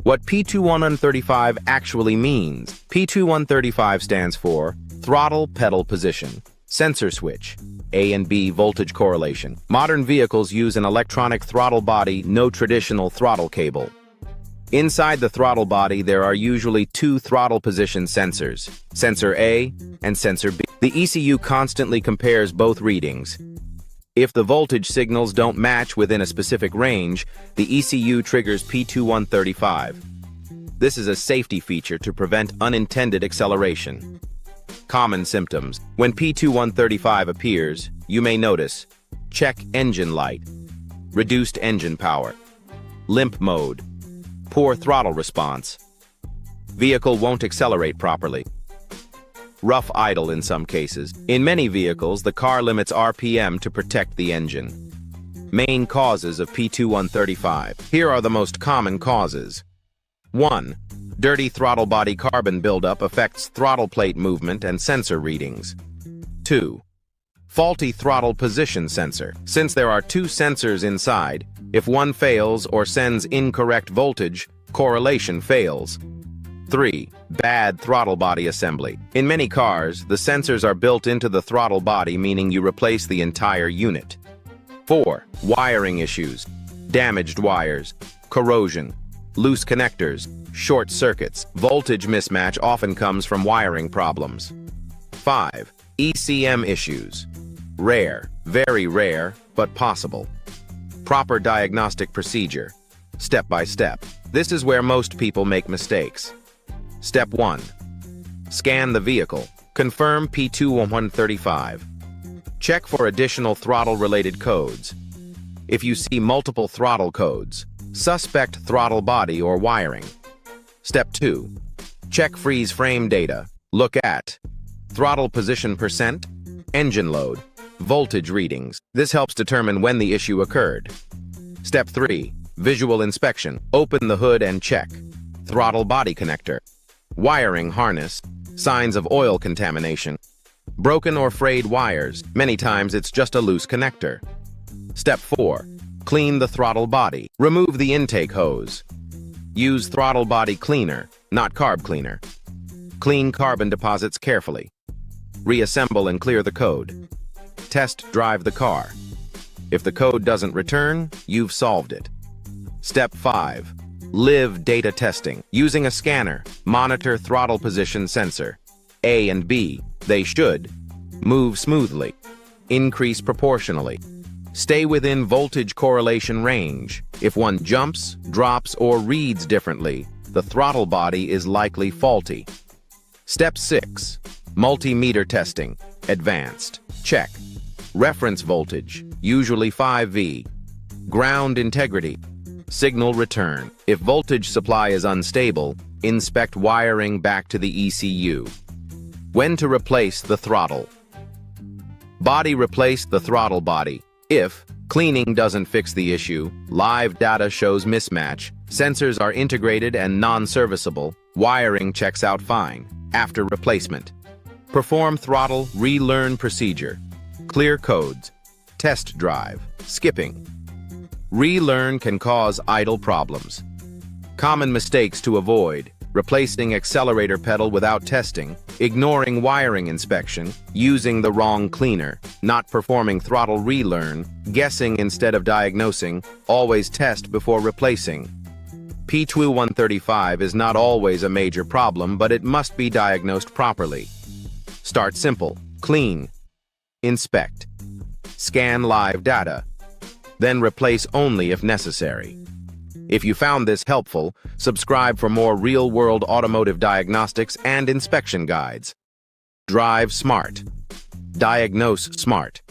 What P2135 actually means. P2135 stands for throttle pedal position, sensor switch, A and B voltage correlation. Modern vehicles use an electronic throttle body, no traditional throttle cable. Inside the throttle body, there are usually two throttle position sensors, sensor A and sensor B. The ECU constantly compares both readings. If the voltage signals don't match within a specific range, the ECU triggers P2135. This is a safety feature to prevent unintended acceleration. Common symptoms. When P2135 appears, you may notice: check engine light, reduced engine power, limp mode, poor throttle response, vehicle won't accelerate properly, rough idle in some cases. In many vehicles, the car limits RPM to protect the engine. Main causes of P2135. Here are the most common causes. 1. Dirty throttle body carbon buildup affects throttle plate movement and sensor readings. 2. Faulty throttle position sensor. Since there are two sensors inside, if one fails or sends incorrect voltage, correlation fails. 3. Bad throttle body assembly. In many cars, the sensors are built into the throttle body, meaning you replace the entire unit. 4. Wiring issues. Damaged wires, corrosion, loose connectors, short circuits. Voltage mismatch often comes from wiring problems. 5. ECM issues. Rare, very rare, but possible. Proper diagnostic procedure. Step by step. This is where most people make mistakes. Step 1. Scan the vehicle. Confirm P2135. Check for additional throttle-related codes. If you see multiple throttle codes, suspect throttle body or wiring. Step 2. Check freeze frame data. Look at throttle position percent, engine load, voltage readings. This helps determine when the issue occurred. Step 3. Visual inspection. Open the hood and check throttle body connector, wiring harness, signs of oil contamination, broken or frayed wires. Many times it's just a loose connector. Step 4. Clean the throttle body. Remove the intake hose. Use throttle body cleaner, not carb cleaner. Clean carbon deposits carefully. Reassemble and clear the code. Test drive the car. If the code doesn't return, you've solved it. Step 5. Live data testing. Using a scanner, monitor throttle position sensor. A and B, they should move smoothly, increase proportionally, stay within voltage correlation range. If one jumps, drops, or reads differently, the throttle body is likely faulty. Step 6. Multimeter testing. Advanced. Check reference voltage, usually 5V. Ground integrity. Signal return. If voltage supply is unstable, inspect wiring back to the ECU. When to replace the throttle. Body. Replace the throttle body. If cleaning doesn't fix the issue, live data shows mismatch, sensors are integrated and non-serviceable, wiring checks out fine. After replacement, perform throttle relearn procedure. Clear codes. Test drive. Skipping. Relearn can cause idle problems. Common mistakes to avoid: replacing accelerator pedal without testing, ignoring wiring inspection, using the wrong cleaner, not performing throttle relearn, guessing instead of diagnosing. Always test before replacing. P2135 is not always a major problem, but it must be diagnosed properly. Start simple. Clean. Inspect. Scan live data. Then replace only if necessary. If you found this helpful, subscribe for more real-world automotive diagnostics and inspection guides. Drive smart. Diagnose smart.